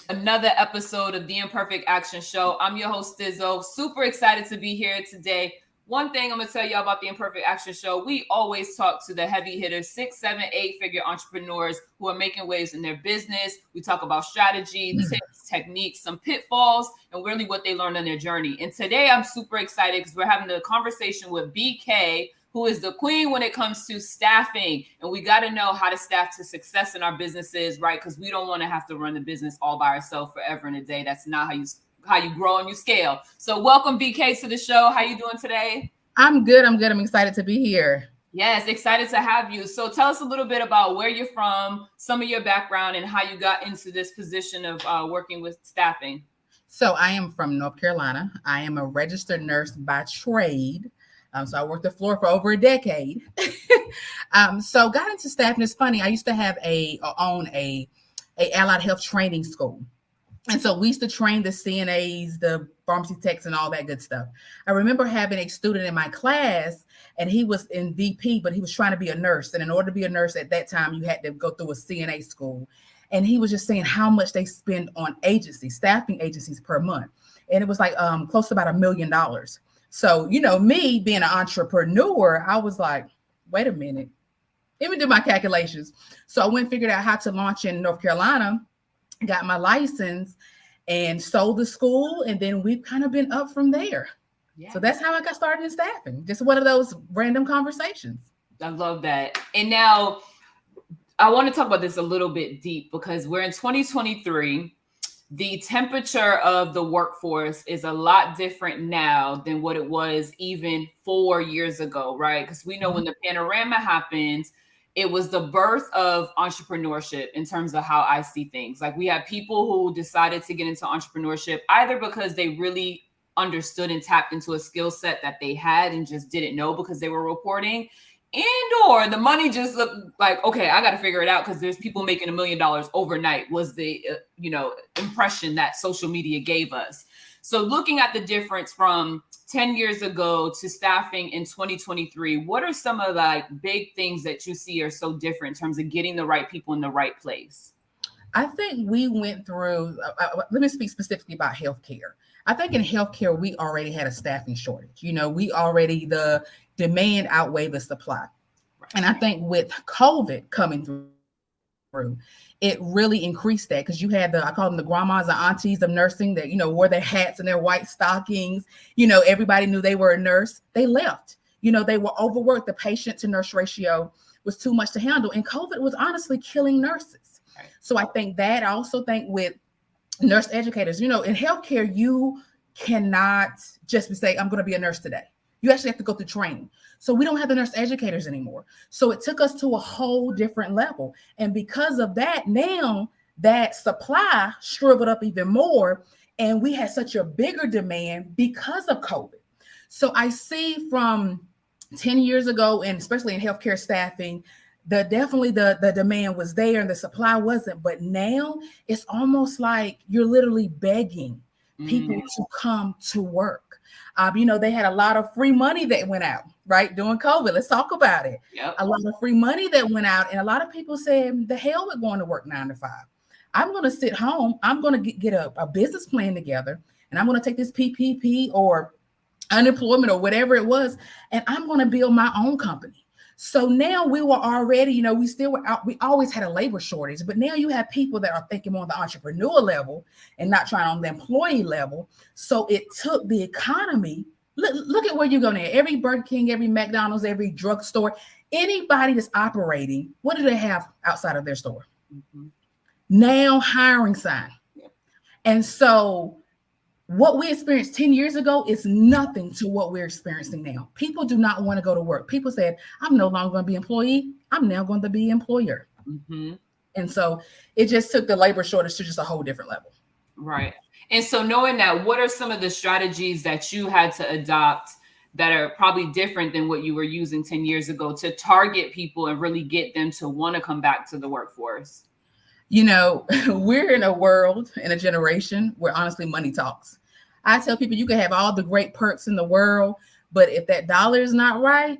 Another episode of the Imperfect Action Show. I'm your host, Stizzo. Super excited to be here today. One thing I'm going to tell y'all about the Imperfect Action Show, we always talk to the heavy hitters, 6, 7, 8-figure entrepreneurs who are making waves in their business. We talk about strategy, tips, techniques, some pitfalls, and really what they learned on their journey. And today I'm super excited because we're having a conversation with BK, who is the queen when it comes to staffing. And we got to know how to staff to success in our businesses, right? Because we don't want to have to run the business all by ourselves forever and a day. That's not how you grow and you scale. So welcome, BK, to the show. How you doing today? I'm good. I'm excited to be here. Yes, excited to have you. So tell us a little bit about where you're from, some of your background, and how you got into this position of working with staffing. So I am from North Carolina. I am a registered nurse by trade. So I worked the floor for over a decade. So got into staffing. It's funny. I used to have own a allied health training school. And so we used to train the CNAs, the pharmacy techs, and all that good stuff. I remember having a student in my class, and he was in VP, but he was trying to be a nurse. And in order to be a nurse at that time, you had to go through a CNA school. And he was just saying how much they spend on staffing agencies per month. And it was like close to about $1 million. So, me being an entrepreneur, I was like, wait a minute, let me do my calculations. So I went and figured out how to launch in North Carolina, got my license and sold the school. And then we've kind of been up from there. Yeah. So that's how I got started in staffing. Just one of those random conversations. I love that. And now I want to talk about this a little bit deep because we're in 2023. The temperature of the workforce is a lot different now than what it was even 4 years ago, right? Because we know when the panorama happened, it was the birth of entrepreneurship in terms of how I see things. Like we had people who decided to get into entrepreneurship either because they really understood and tapped into a skill set that they had and just didn't know because they were reporting. And or the money just looked like, okay, I got to figure it out because there's people making $1 million overnight was the, impression that social media gave us. So looking at the difference from 10 years ago to staffing in 2023, what are some of the big things that you see are so different in terms of getting the right people in the right place? I think we went through, let me speak specifically about healthcare. I think in healthcare, we already had a staffing shortage. The demand outweighed the supply. Right. And I think with COVID coming through, it really increased that because you had I call them the grandmas and aunties of nursing that, wore their hats and their white stockings. Everybody knew they were a nurse. They left. They were overworked. The patient to nurse ratio was too much to handle. And COVID was honestly killing nurses. Right. So I think that. I also think with nurse educators, in healthcare, you cannot just say, I'm going to be a nurse today. You actually have to go through training. So we don't have the nurse educators anymore. So it took us to a whole different level. And because of that, now that supply shriveled up even more. And we had such a bigger demand because of COVID. So I see from 10 years ago, and especially in healthcare staffing, definitely the demand was there and the supply wasn't. But now it's almost like you're literally begging people to come to work. They had a lot of free money that went out, right, during COVID. Let's talk about it. Yep. A lot of free money that went out. And a lot of people said, the hell with going to work 9 to 5. I'm going to sit home. I'm going to get a business plan together. And I'm going to take this PPP or unemployment or whatever it was. And I'm going to build my own company. So now we were already, we still were out. We always had a labor shortage, but now you have people that are thinking more on the entrepreneur level and not trying on the employee level. So it took the economy. Look at where you go now. Every Burger King, every McDonald's, every drugstore, anybody that's operating, what do they have outside of their store? Mm-hmm. Now hiring sign. Yep. And so what we experienced 10 years ago is nothing to what we're experiencing now. People do not want to go to work. People said, I'm no longer going to be employee. I'm now going to be employer. Mm-hmm. And so it just took the labor shortage to just a whole different level. Right. And so knowing that, what are some of the strategies that you had to adopt that are probably different than what you were using 10 years ago to target people and really get them to want to come back to the workforce? We're in a world, in a generation where honestly money talks. I tell people you can have all the great perks in the world, but if that dollar is not right,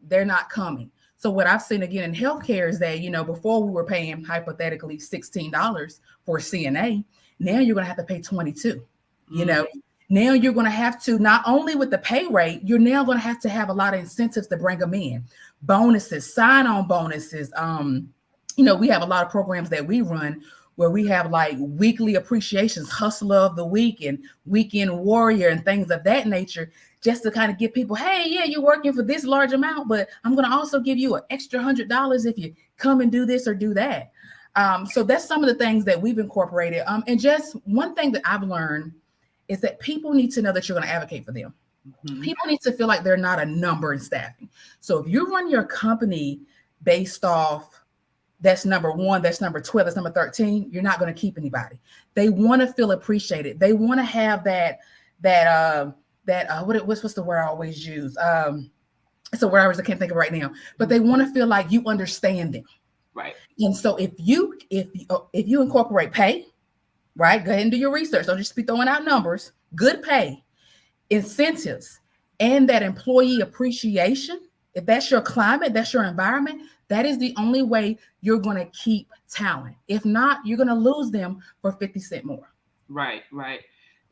they're not coming. So what I've seen again in healthcare is that, before we were paying hypothetically $16 for CNA, Now you're going to have to pay 22. You Mm. know, now you're going to have to, not only with the pay rate, you're now going to have a lot of incentives to bring them in, bonuses, sign-on bonuses. We have a lot of programs that we run where we have like weekly appreciations, hustler of the week and weekend warrior and things of that nature, just to kind of get people, hey, yeah, you're working for this large amount, but I'm going to also give you an extra $100 if you come and do this or do that. So that's some of the things that we've incorporated. And just one thing that I've learned is that people need to know that you're going to advocate for them. Mm-hmm. People need to feel like they're not a number in staffing. So if you run your company based off that's number 1, that's number 12, that's number 13, you're not going to keep anybody. They want to feel appreciated. They want to have what's the word I always use? It's a word I can't think of right now, but they want to feel like you understand them. Right. And so if you incorporate pay, right? Go ahead and do your research. Don't just be throwing out numbers. Good pay, incentives, and that employee appreciation. If that's your climate, that's your environment, that is the only way you're going to keep talent. If not, you're going to lose them for 50 cents more. Right.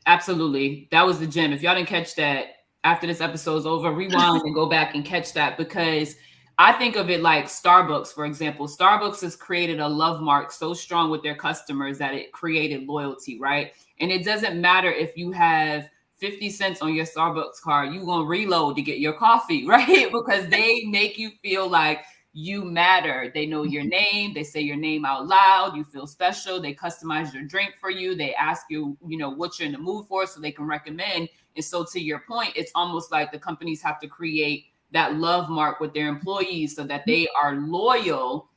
Absolutely. That was the gem. If y'all didn't catch that after this episode's over, rewind and go back and catch that, because I think of it like Starbucks, for example. Starbucks has created a love mark so strong with their customers that it created loyalty, right? And it doesn't matter if you have 50 cents on your Starbucks card, you're going to reload to get your coffee, right? Because they make you feel like you matter. They know your name. They say your name out loud. You feel special. They customize your drink for you. They ask you, what you're in the mood for so they can recommend. And so to your point, it's almost like the companies have to create that love mark with their employees so that they are loyal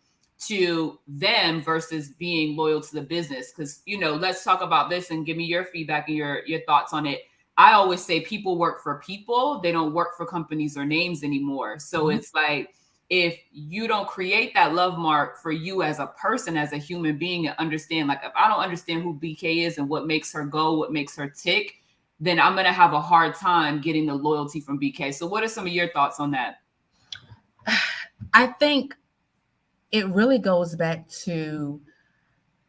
to them versus being loyal to the business. Because, let's talk about this and give me your feedback and your thoughts on it. I always say people work for people. They don't work for companies or names anymore. So it's like, if you don't create that love mark for you as a person, as a human being, and understand, like, if I don't understand who BK is and what makes her go, what makes her tick, then I'm going to have a hard time getting the loyalty from BK. So what are some of your thoughts on that? I think it really goes back to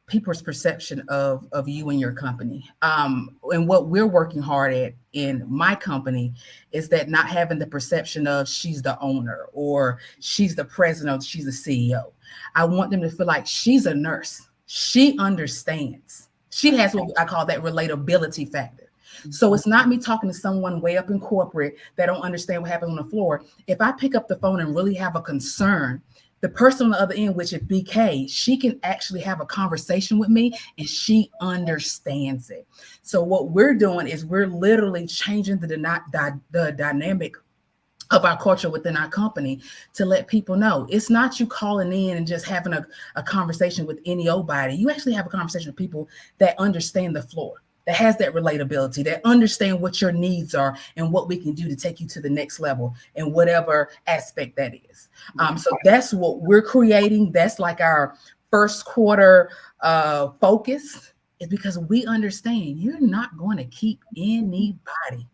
people's perception of you and your company. And what we're working hard at in my company is that not having the perception of she's the owner or she's the president or she's the CEO. I want them to feel like she's a nurse. She understands. She has what I call that relatability factor. So it's not me talking to someone way up in corporate that don't understand what happens on the floor. If I pick up the phone and really have a concern, the person on the other end, which is BK, she can actually have a conversation with me and she understands it. So what we're doing is we're literally changing the dynamic of our culture within our company to let people know it's not you calling in and just having a conversation with any old body. You actually have a conversation with people that understand the floor, that has that relatability, that understand what your needs are and what we can do to take you to the next level in whatever aspect that is. So that's what we're creating. That's like our first quarter focus, is because we understand you're not going to keep anybody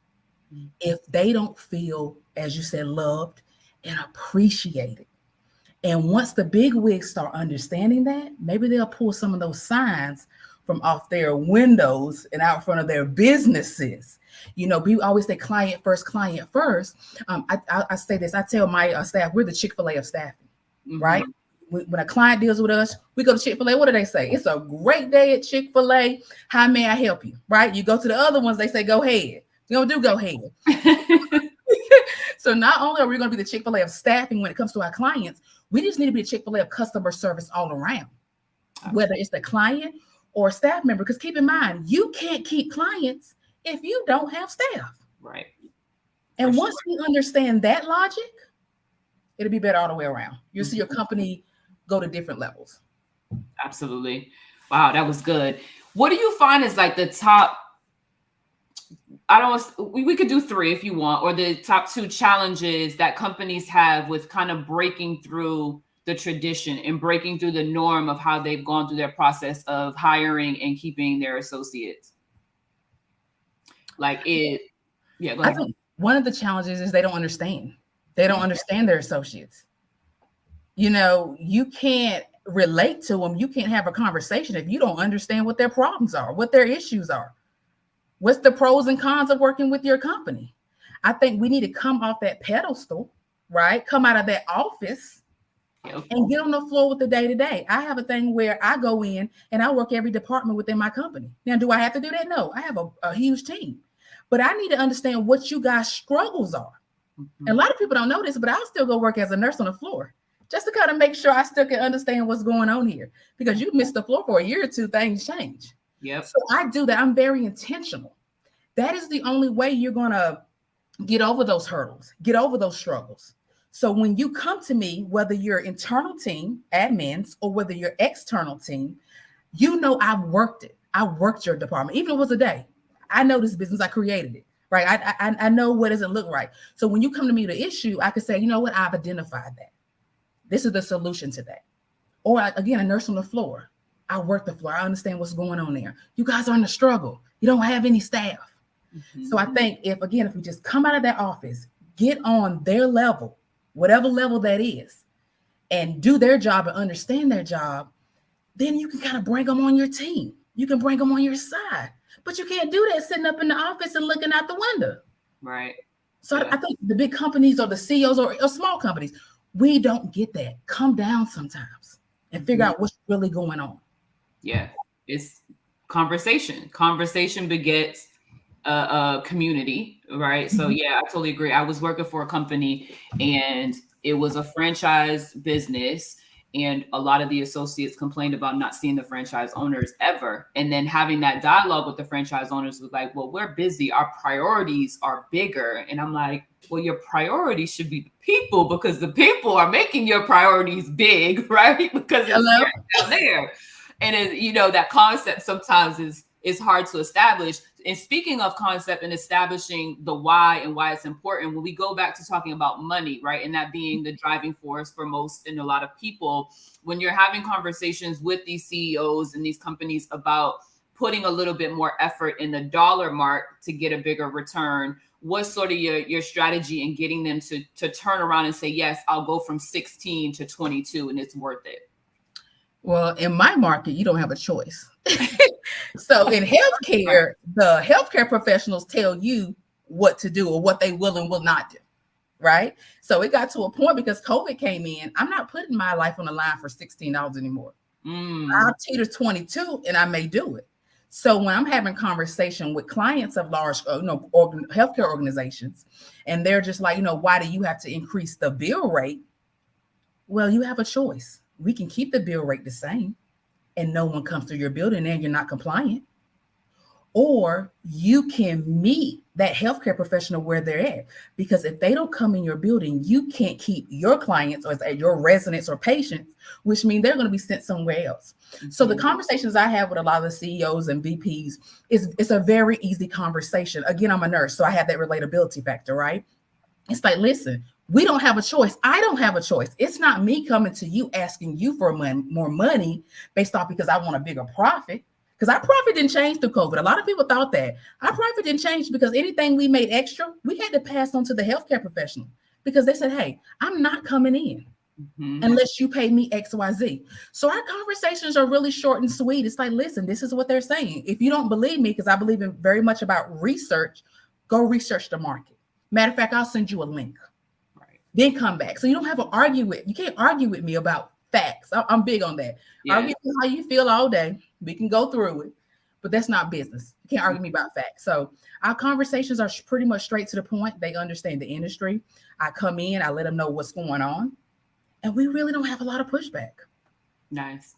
if they don't feel, as you said, loved and appreciated. And once the big wigs start understanding that, maybe they'll pull some of those signs from off their windows and out front of their businesses. We always say client first, client first. I say this, I tell my staff, we're the Chick-fil-A of staffing, right? When a client deals with us, we go to Chick-fil-A. What do they say? It's a great day at Chick-fil-A. How may I help you? Right? You go to the other ones, they say, go ahead. You don't do go ahead. So not only are we going to be the Chick-fil-A of staffing when it comes to our clients, we just need to be the Chick-fil-A of customer service all around, whether it's the client or a staff member. Because keep in mind, you can't keep clients if you don't have staff. Right. And once we understand that logic, it'll be better all the way around. You'll see your company go to different levels. Absolutely. Wow, that was good. What do you find is like the top, we could do 3 if you want, or the top 2 challenges that companies have with kind of breaking through the tradition and breaking through the norm of how they've gone through their process of hiring and keeping their associates? Go ahead. I think one of the challenges is they don't understand. They don't understand their associates. You can't relate to them, you can't have a conversation if you don't understand what their problems are, what their issues are. What's the pros and cons of working with your company? I think we need to come off that pedestal, right? Come out of that office Yep. and get on the floor with the day to day. I have a thing where I go in and I work every department within my company. Now, do I have to do that? No, I have a huge team, but I need to understand what you guys' struggles are. Mm-hmm. And a lot of people don't know this, but I'll still go work as a nurse on the floor just to kind of make sure I still can understand what's going on here. Because you miss the floor for a year or two, things change. Yep. So I do that. I'm very intentional. That is the only way you're going to get over those hurdles, get over those struggles. So when you come to me, whether you're internal team, admins, or whether you're external team, you know I've worked it. I worked your department, even if it was a day. I know this business, I created it, right? I know what doesn't look right. So when you come to me with an issue, I can say, you know what, I've identified that. This is the solution to that. Or again, a nurse on the floor. I work the floor. I understand what's going on there. You guys are in a struggle. You don't have any staff. Mm-hmm. So I think if we just come out of that office, get on their level, whatever level that is, and do their job and understand their job, then you can kind of bring them on your team. You can bring them on your side. But you can't do that sitting up in the office and looking out the window. Right. So yeah. I think the big companies or the CEOs or small companies, we don't get that. Come down sometimes and figure out what's really going on. Yeah. It's conversation. Conversation begets community, right? So yeah, I totally agree. I was working for a company and it was a franchise business, and a lot of the associates complained about not seeing the franchise owners ever. And then having that dialogue with the franchise owners was like, well, we're busy. Our priorities are bigger. And I'm like, well, your priorities should be the people, because the people are making your priorities big, right? Because it's down there. And that concept sometimes is hard to establish. And speaking of concept and establishing the why and why it's important, when we go back to talking about money, right, and that being the driving force for most and a lot of people, when you're having conversations with these CEOs and these companies about putting a little bit more effort in the dollar mark to get a bigger return, what's sort of your strategy in getting them to turn around and say, yes, I'll go from 16 to 22 and it's worth it? Well, in my market, you don't have a choice. So in healthcare, the healthcare professionals tell you what to do or what they will and will not do, right? So it got to a point because COVID came in. I'm not putting my life on the line for $16 anymore. I'll teeter 22 and I may do it. So when I'm having conversation with clients of large, healthcare organizations, and they're just like, why do you have to increase the bill rate? Well, you have a choice. We can keep the bill rate the same and no one comes through your building and you're not compliant. Or you can meet that healthcare professional where they're at. Because if they don't come in your building, you can't keep your clients or your residents or patients, which means they're going to be sent somewhere else. Mm-hmm. So the conversations I have with a lot of the CEOs and VPs it's a very easy conversation. Again, I'm a nurse, so I have that relatability factor, right? It's like, listen, we don't have a choice. I don't have a choice. It's not me coming to you asking you for more money based off because I want a bigger profit. Because our profit didn't change through COVID. A lot of people thought that. Our profit didn't change because anything we made extra, we had to pass on to the healthcare professional because they said, hey, I'm not coming in unless you pay me X, Y, Z. So our conversations are really short and sweet. It's like, listen, this is what they're saying. If you don't believe me, because I believe in very much about research, go research the market. Matter of fact, I'll send you a link. Right. Then come back. So you don't have to you can't argue with me about facts. I'm big on that. Yeah. Argue how you feel all day. We can go through it, but that's not business. You can't argue me about facts. So our conversations are pretty much straight to the point. They understand the industry. I come in, I let them know what's going on, and we really don't have a lot of pushback. Nice.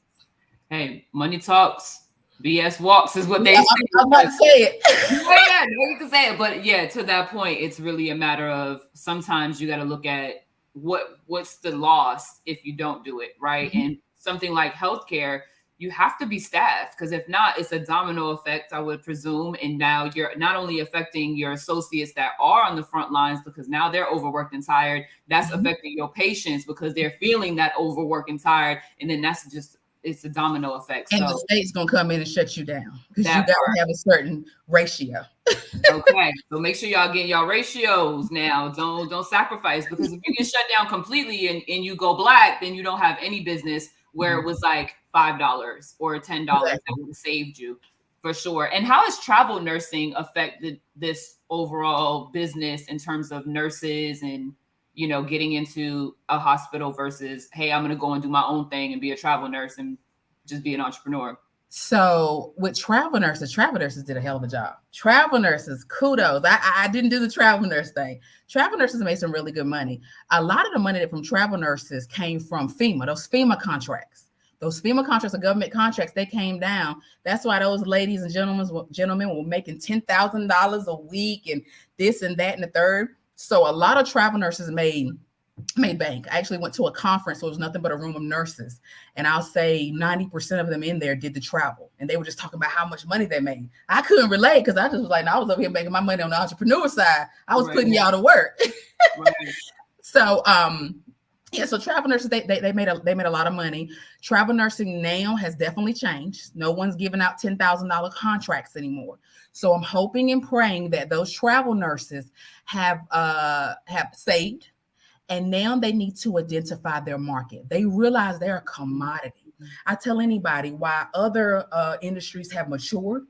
Hey, money talks, BS walks is what they say. I'm about to say it. Yeah, no, you can say it. But yeah, to that point, it's really a matter of sometimes you got to look at what's the loss if you don't do it, right? Mm-hmm. And something like healthcare, you have to be staffed, because if not, it's a domino effect, I would presume. And now you're not only affecting your associates that are on the front lines because now they're overworked and tired, that's affecting your patients because they're feeling that overworked and tired. And then it's a domino effect. And the state's going to come in and shut you down because you got to have a certain ratio. Okay. So make sure y'all get y'all ratios now. Don't sacrifice, because if you get shut down completely and you go black, then you don't have any business where it was like $5 or $10 that Exactly. would have saved you for sure. And how has travel nursing affected this overall business in terms of nurses and, you know, getting into a hospital versus, hey, I'm going to go and do my own thing and be a travel nurse and just be an entrepreneur? So with travel nurses did a hell of a job. Travel nurses, kudos. I didn't do the travel nurse thing. Travel nurses made some really good money. A lot of the money that from travel nurses came from FEMA, those FEMA contracts. Those FEMA contracts are government contracts. They came down. That's why those ladies and gentlemen were making $10,000 a week and this and that and the third. So a lot of travel nurses made bank. I actually went to a conference, so it was nothing but a room of nurses. And I'll say 90% of them in there did the travel. And they were just talking about how much money they made. I couldn't relate because I just was like, no, I was over here making my money on the entrepreneur side. I was putting y'all to work. Right. So yeah, so travel nurses, they made a lot of money. Travel nursing now has definitely changed. No one's giving out $10,000 contracts anymore. So I'm hoping and praying that those travel nurses have saved. And now they need to identify their market. They realize they're a commodity. I tell anybody why other industries have matured,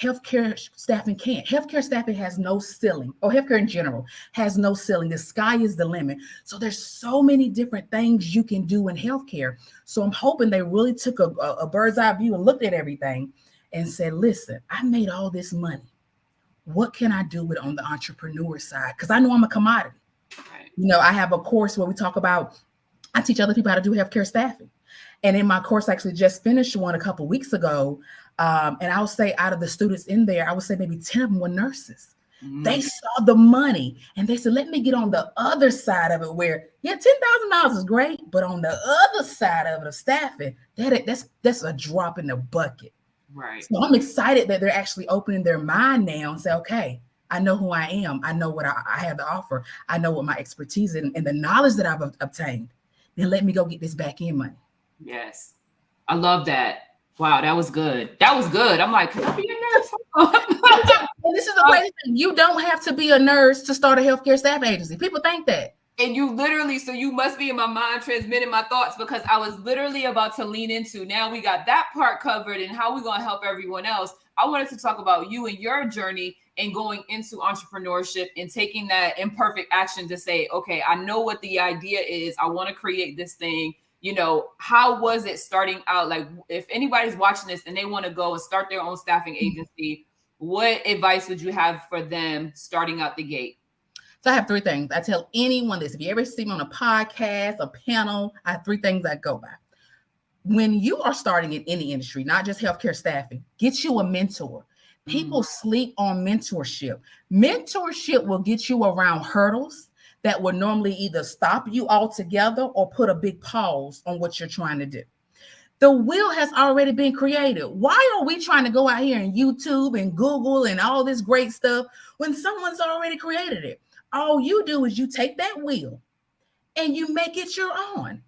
healthcare staffing can't. Healthcare staffing has no ceiling, or healthcare in general has no ceiling. The sky is the limit. So there's so many different things you can do in healthcare. So I'm hoping they really took a bird's eye view and looked at everything and said, listen, I made all this money. What can I do with it on the entrepreneur side? Because I know I'm a commodity. You know, I have a course where we talk about, I teach other people how to do healthcare staffing. And in my course, I actually just finished one a couple of weeks ago. And I'll say out of the students in there, I would say maybe 10 of them were nurses. Mm-hmm. They saw the money and they said, let me get on the other side of it where, yeah, $10,000 is great. But on the other side of it, of staffing, that's a drop in the bucket. Right. So I'm excited that they're actually opening their mind now and say, okay, I know who I am. I know what I have to offer. I know what my expertise is and the knowledge that I've obtained. Then let me go get this back end money. Yes. I love that. Wow, that was good. That was good. I'm like, can I be a nurse? And this is the crazy thing. You don't have to be a nurse to start a healthcare staff agency. People think that. And you literally, so you must be in my mind transmitting my thoughts because I was literally about to lean into, now we got that part covered and how we're going to help everyone else. I wanted to talk about you and your journey and going into entrepreneurship and taking that imperfect action to say, okay, I know what the idea is. I want to create this thing. You know, how was it starting out? Like if anybody's watching this and they want to go and start their own staffing agency, what advice would you have for them starting out the gate? So I have three things. I tell anyone this. If you ever see me on a podcast, a panel, I have three things I go by. When you are starting in any industry, not just healthcare staffing, get you a mentor. People sleep on mentorship. Mentorship will get you around hurdles that would normally either stop you altogether or put a big pause on what you're trying to do. The wheel has already been created. Why are we trying to go out here and YouTube and Google and all this great stuff when someone's already created it? All you do is you take that wheel and you make it your own,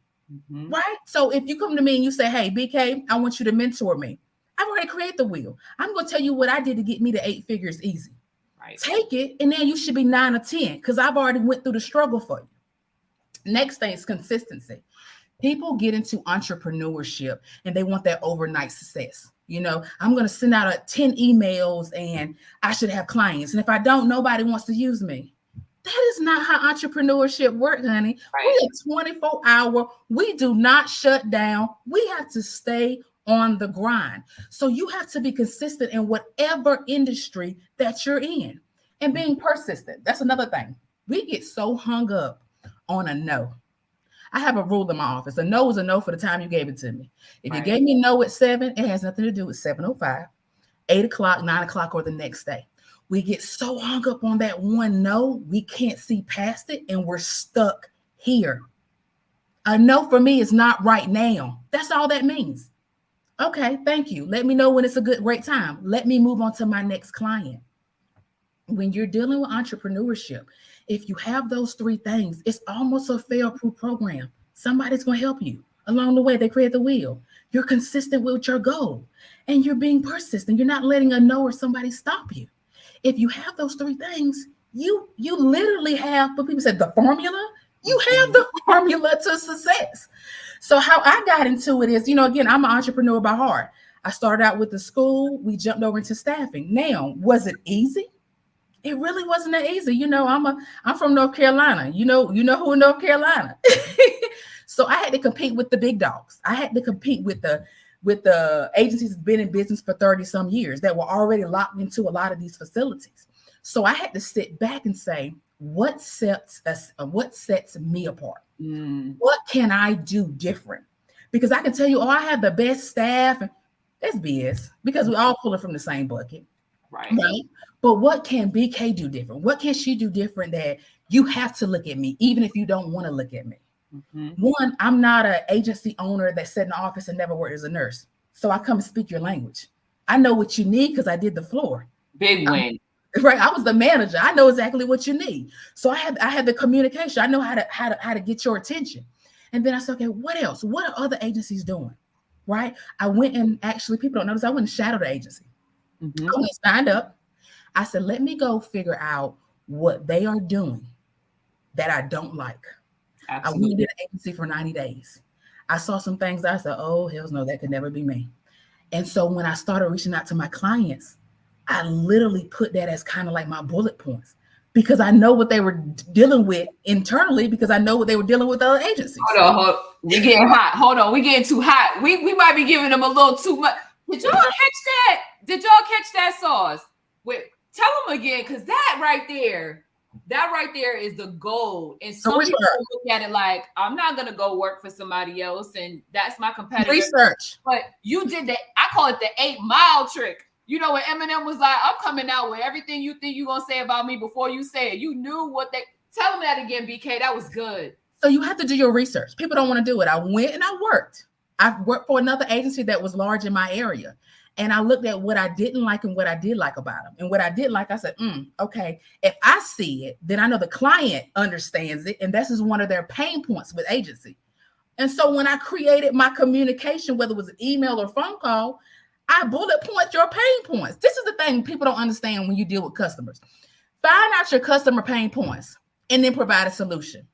right? So if you come to me and you say, hey, BK, I want you to mentor me. I've already created the wheel. I'm going to tell you what I did to get me to 8 figures easy. Right. Take it, and then you should be 9 or 10 because I've already went through the struggle for you. Next thing is consistency. People get into entrepreneurship and they want that overnight success. You know, I'm going to send out 10 emails and I should have clients. And if I don't, nobody wants to use me. That is not how entrepreneurship works, honey. Right. We are 24 hour. We do not shut down. We have to stay on the grind. So you have to be consistent in whatever industry that you're in and being persistent. That's another thing. We get so hung up on a no. I have a rule in my office. A no is a no for the time you gave it to me. If you gave me no at 7, it has nothing to do with 7:05, 8 o'clock, 9 o'clock, or the next day. We get so hung up on that one no, we can't see past it and we're stuck here. A no for me is not right now. That's all that means. Okay, thank you. Let me know when it's a great time. Let me move on to my next client. When you're dealing with entrepreneurship, if you have those three things, it's almost a fail-proof program. Somebody's going to help you along the way. They create the wheel. You're consistent with your goal and you're being persistent. You're not letting a no or somebody stop you. If you have those three things, you literally have, but people said the formula, You have the formula to success. So how I got into it is, again, I'm an entrepreneur by heart. I started out with the school. We jumped over into staffing. Now, was it easy? It really wasn't that easy. I'm from North Carolina. You know who in North Carolina. So I had to compete with the big dogs. I had to compete with the agencies that's been in business for 30 some years that were already locked into a lot of these facilities. So I had to sit back and say, what sets me apart? What can I do different? Because I can tell you, I have the best staff, and that's BS, because we all pulling from the same bucket. Right. But what can BK do different? What can she do different that you have to look at me, even if you don't want to look at me? One, I'm not an agency owner that sat in the office and never worked as a nurse. So I come and speak your language. I know what you need because I did the floor. Big win. Right. I was the manager. I know exactly what you need. So I had the communication. I know how to get your attention. And then I said, okay, what else? What are other agencies doing? Right. I went and actually, people don't notice, I went and shadowed the agency. I went and signed up. I said, let me go figure out what they are doing that I don't like. Absolutely. I went to the agency for 90 days. I saw some things. I said, oh, hell no, that could never be me. And so when I started reaching out to my clients, I literally put that as kind of like my bullet points, because I know what they were dealing with internally, because I know what they were dealing with other agencies. Hold on. We getting hot. Hold on. We getting too hot. We might be giving them a little too much. Did y'all catch that? Did y'all catch that sauce? Wait, tell them again, because that right there is the gold. And some people look at it like, I'm not going to go work for somebody else, and that's my competitor. Research. But you did that. I call it the 8-mile trick. You know, when Eminem was like, I'm coming out with everything you think you're going to say about me before you say it. You knew what they... Tell them that again, BK. That was good. So you have to do your research. People don't want to do it. I went and I worked. I worked for another agency that was large in my area. And I looked at what I didn't like and what I did like about them. And what I did like, I said, okay, if I see it, then I know the client understands it. And this is one of their pain points with agency. And so when I created my communication, whether it was an email or phone call, I bullet point your pain points. This is the thing people don't understand when you deal with customers. Find out your customer pain points and then provide a solution.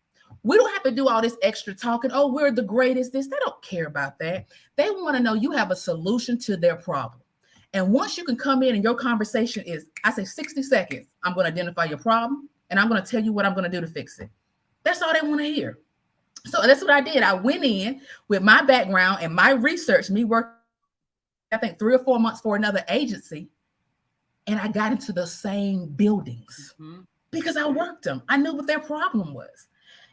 We don't have to do all this extra talking. Oh, we're the greatest. They don't care about that. They want to know you have a solution to their problem. And once you can come in and your conversation is, I say 60 seconds, I'm going to identify your problem and I'm going to tell you what I'm going to do to fix it. That's all they want to hear. So that's what I did. I went in with my background and my research, me working, I think 3 or 4 months for another agency. And I got into the same buildings because I worked them. I knew what their problem was.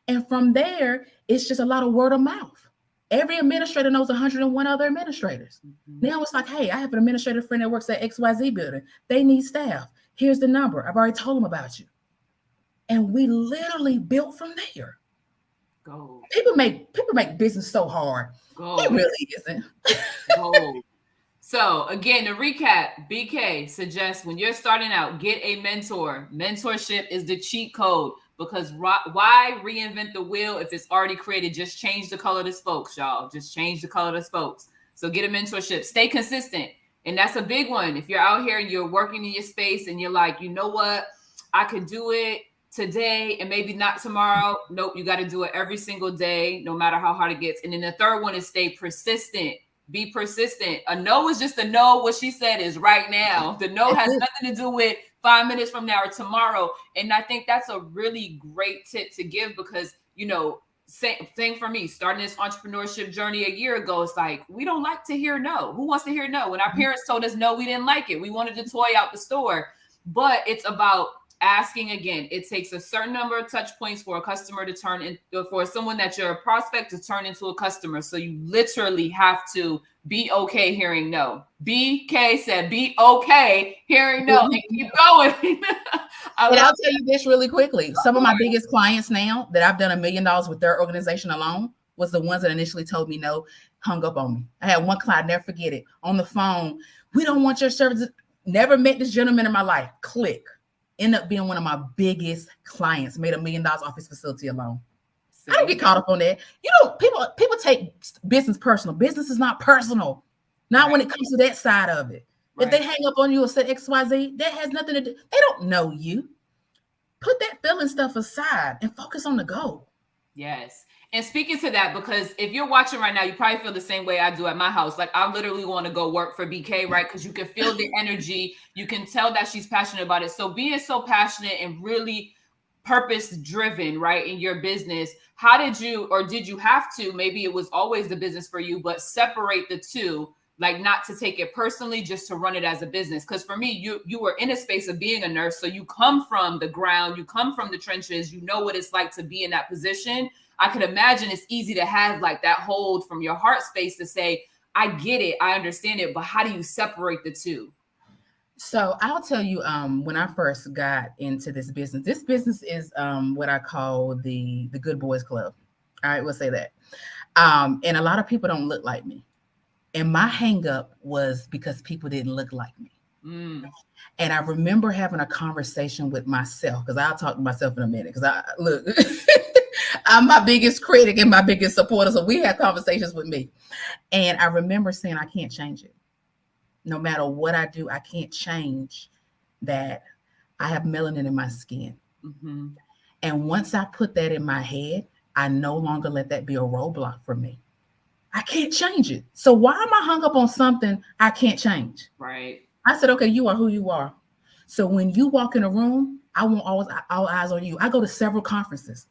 And from there, it's just a lot of word of mouth. Every administrator knows 101 other administrators. Now it's like, hey, I have an administrator friend that works at XYZ building. They need staff. Here's the number. I've already told them about you. And we literally built from there. Gold. People make business so hard. Gold. It really isn't. Gold. So again, to recap, BK suggests when you're starting out, get a mentor. Mentorship is the cheat code, because why reinvent the wheel if it's already created? Just change the color of the spokes, y'all. Just change the color of the spokes. So get a mentorship. Stay consistent. And that's a big one. If you're out here and you're working in your space and you're like, you know what? I could do it today and maybe not tomorrow. Nope, you got to do it every single day, no matter how hard it gets. And then the third one is stay persistent. Be persistent. A no is just a no. What she said is right now. The no has nothing to do with 5 minutes from now or tomorrow. And I think that's a really great tip to give, because, you know, same thing for me, starting this entrepreneurship journey a year ago. It's like, we don't like to hear no. Who wants to hear no? When our parents told us no, we didn't like it. We wanted the toy out the store. But it's about asking again. It takes a certain number of touch points for a customer to turn into, for someone that you're a prospect to turn into a customer. So you literally have to be okay hearing no. BK said, be okay hearing no, and keep going. And I'll tell you this really quickly. Some of my biggest clients now that I've done $1 million with their organization alone was the ones that initially told me no, hung up on me. I had one client, never forget it, on the phone. We don't want your services. Never met this gentleman in my life. Click. End up being one of my biggest clients, made $1 million off his facility alone. I don't get caught up on that. You know, people take business personal. Business is not personal. Not when it comes to that side of it. If they hang up on you or say XYZ, that has nothing to do. They don't know you. Put that feeling stuff aside and focus on the goal. Yes. And speaking to that, because if you're watching right now, you probably feel the same way I do at my house. Like, I literally want to go work for BK, right? Because you can feel the energy. You can tell that she's passionate about it. So, being so passionate and really purpose driven, right, in your business, how did you, or did you have to, maybe it was always the business for you, but separate the two, like not to take it personally, just to run it as a business? Because for me, you were in a space of being a nurse, so you come from the ground, you come from the trenches, you know what it's like to be in that position. I could imagine it's easy to have like that hold from your heart space to say, I get it, I understand it, but how do you separate the two? So I'll tell you, when I first got into this business is what I call the Good Boys Club. All right, we'll say that. And a lot of people don't look like me. And my hang up was because people didn't look like me. Mm, And I remember having a conversation with myself, because I'll talk to myself in a minute. Because I look, I'm my biggest critic and my biggest supporter. So we had conversations with me. And I remember saying, I can't change it. No matter what I do, I can't change that I have melanin in my skin. mm-hmm. And once I put that in my head, I no longer let that be a roadblock for me. I can't change it. So why am I hung up on something I can't change? Right. I said, okay, you are who you are. So when you walk in a room, I want always all eyes on you. I go to several conferences.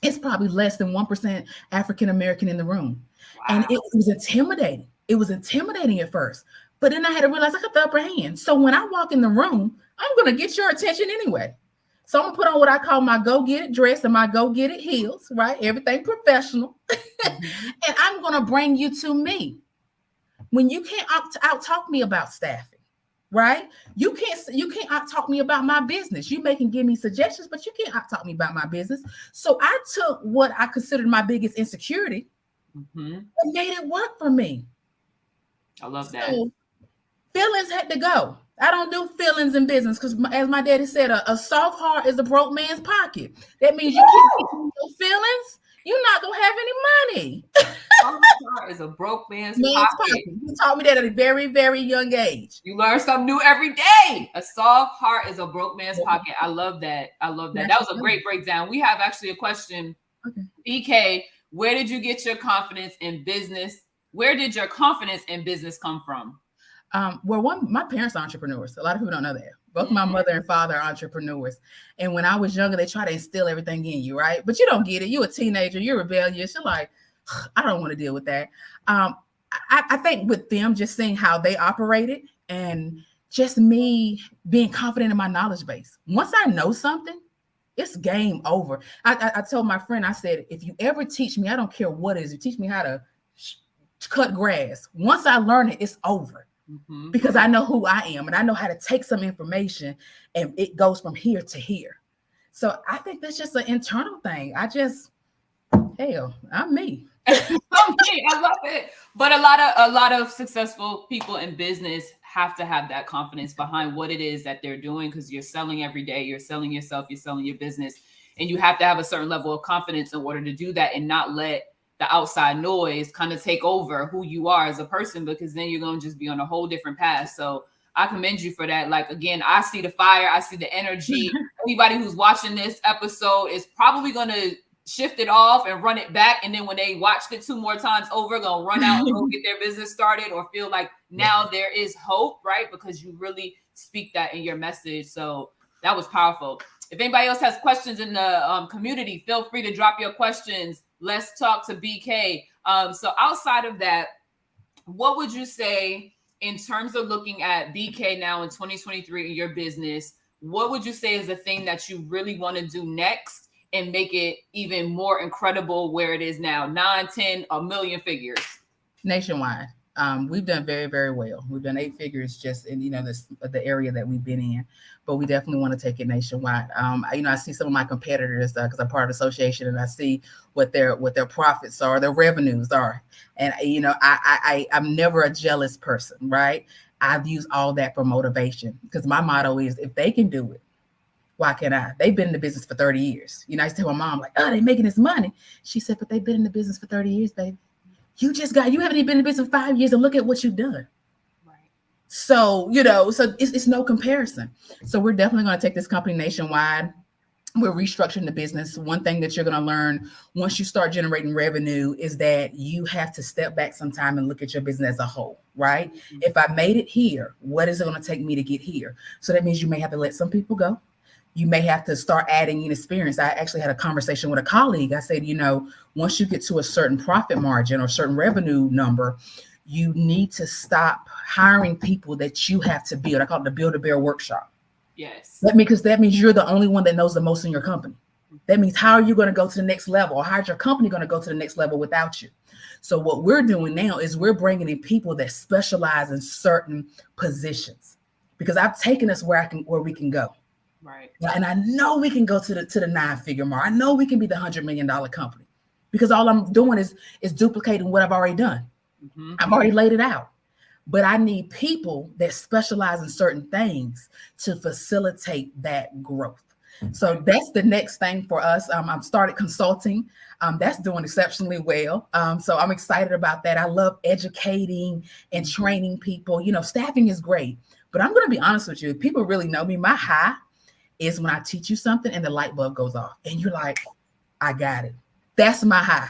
It's probably less than 1% African American in the room. And Wow. it was intimidating. It was intimidating at first. But then I had to realize I got the upper hand. So when I walk in the room, I'm going to get your attention anyway. So I'm going to put on what I call my go get it dress and my go get it heels, right? Everything professional. Mm-hmm. And I'm going to bring you to me. When you can't out talk me about staffing, right? You can't out talk me about my business. You may can give me suggestions, but you can't out talk me about my business. So I took what I considered my biggest insecurity Mm-hmm. and made it work for me. I love that. So feelings had to go. I don't do feelings in business because, as my daddy said, a soft heart is a broke man's pocket. That means you keep keeping your feelings, you're not gonna have any money. Soft heart is a broke man's Man's pocket. pocket. He taught me that at a very, very young age. You learn something new every day. A soft heart is a broke man's pocket. I love that. I love that. That That's was a true. great breakdown. We have actually a question. Okay. BK, where did you get your confidence in business? Where did your confidence in business come from? Well, my parents are entrepreneurs. A lot of people don't know that. Both my Mm, mother and father are entrepreneurs. And when I was younger, they try to instill everything in you, right? But you don't get it. You're a teenager. You're rebellious. You're like, I don't want to deal with that. Um, I think with them, just seeing how they operated and just me being confident in my knowledge base. Once I know something, it's game over. I told my friend, I said, if you ever teach me, I don't care what it is, you teach me how to cut grass. Once I learn it, it's over mhm. because I know who I am and I know how to take some information and it goes from here to here. So I think that's just an internal thing. Hell, I'm me. Okay, I love it. But a lot of successful people in business have to have that confidence behind what it is that they're doing because you're selling every day, you're selling yourself, you're selling your business, and you have to have a certain level of confidence in order to do that and not let the outside noise kind of take over who you are as a person because then you're going to just be on a whole different path. So I commend you for that. Like again, I see the fire, I see the energy. Anybody who's watching this episode is probably going to shift it off and run it back. And then when they watched it two more times over, gonna run out and go get their business started or feel like now there is hope, right? Because you really speak that in your message. So that was powerful. If anybody else has questions in the community, feel free to drop your questions. Let's talk to BK. So outside of that, what would you say in terms of looking at BK now in 2023 in your business? What would you say is the thing that you really want to do next and make it even more incredible where it is now? 9, 10, a million figures. Nationwide. We've done very, very well. We've done 8 figures just in the area that we've been in, but we definitely want to take it nationwide. I see some of my competitors because I'm part of the association, and I see what their profits are, their revenues are, and I'm never a jealous person, right? I've used all that for motivation because my motto is if they can do it, why can't I? They've been in the business for 30 years. I used to tell my mom, like, oh, they're making this money. She said, but they've been in the business for 30 years, baby. You haven't even been in business for 5 years and look at what you've done. Right. So, so it's no comparison. So we're definitely going to take this company nationwide. we're restructuring the business. One thing that you're going to learn once you start generating revenue is that you have to step back sometime and look at your business as a whole, right? If I made it here, what is it going to take me to get here? So that means you may have to let some people go. You may have to start adding in experience. I actually had a conversation with a colleague. I said, once you get to a certain profit margin or certain revenue number, you need to stop hiring people that you have to build. I call it the Build a Bear workshop. Yes. That means you're the only one that knows the most in your company. That means how are you going to go to the next level, or how's your company going to go to the next level without you? So what we're doing now is we're bringing in people that specialize in certain positions, because I've taken us where we can go. Right. And I know we can go to the 9-figure mark. I know we can be the $100 million company, because all I'm doing is duplicating what I've already done. Mm-hmm. I've already laid it out. But I need people that specialize in certain things to facilitate that growth. So that's the next thing for us. I've started consulting. That's doing exceptionally well. So I'm excited about that. I love educating and training people. Staffing is great, but I'm going to be honest with you. If people really know me, my high is when I teach you something and the light bulb goes off and you're like, I got it. That's my high.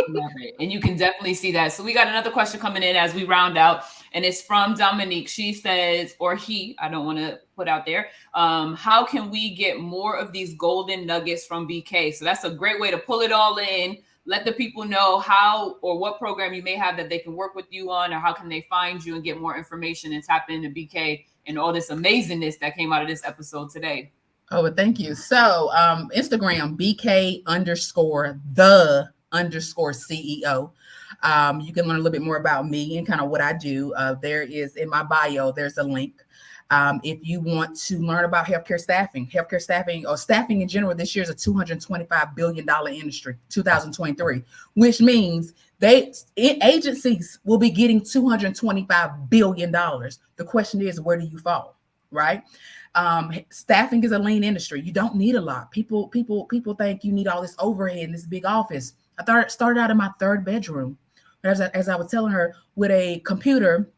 Love it. And you can definitely see that. So we got another question coming in as we round out, and it's from Dominique. She says, or he, I don't want to put out there, how can we get more of these golden nuggets from BK? So that's a great way to pull it all in. Let the people know how or what program you may have that they can work with you on, or how can they find you and get more information and tap into BK and all this amazingness that came out of this episode today. Oh, well, thank you. So Instagram, BK_the_CEO. You can learn a little bit more about me and kind of what I do. There is in my bio, there's a link. If you want to learn about healthcare staffing or staffing in general, this year is a $225 billion industry, 2023, which means agencies will be getting $225 billion. The question is, where do you fall, right? Staffing is a lean industry. You don't need a lot. People think you need all this overhead in this big office. I started out in my third bedroom, as I was telling her, with a computer,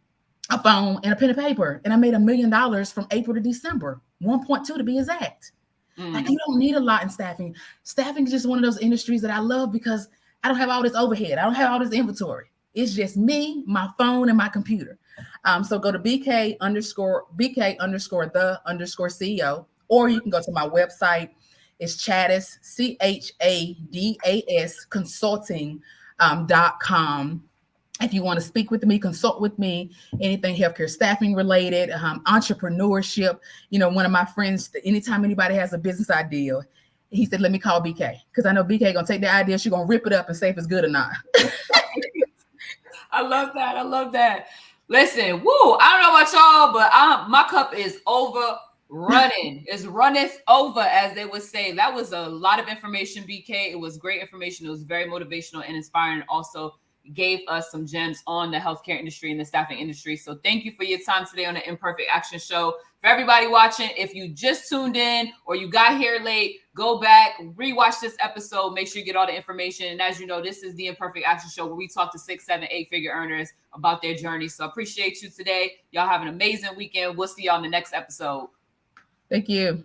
a phone, and a pen and paper, and I made $1 million from April to December, 1.2 to be exact. Like, you don't need a lot in staffing. Staffing is just one of those industries that I love because I don't have all this overhead. I don't have all this inventory. It's just me, my phone, and my computer. So go to BK_the_CEO, or you can go to my website. It's Chadas, CHADAS consulting.com. If you want to speak with me, consult with me, anything healthcare staffing related, entrepreneurship. One of my friends, anytime anybody has a business idea, he said, let me call BK, because I know BK going to take the idea. She's going to rip it up and say if it's good or not. I love that. I love that. Listen, woo, I don't know about y'all, but my cup is over running. It's runneth over, as they would say. That was a lot of information, BK. It was great information. It was very motivational and inspiring. Also gave us some gems on the healthcare industry and the staffing industry. So thank you for your time today on the Imperfect Action Show. For everybody watching, if you just tuned in or you got here late, go back, rewatch this episode, make sure you get all the information. And as you know, this is the Imperfect Action Show where we talk to 6, 7, 8-figure earners about their journey. So I appreciate you today. Y'all have an amazing weekend. We'll see y'all in the next episode. Thank you.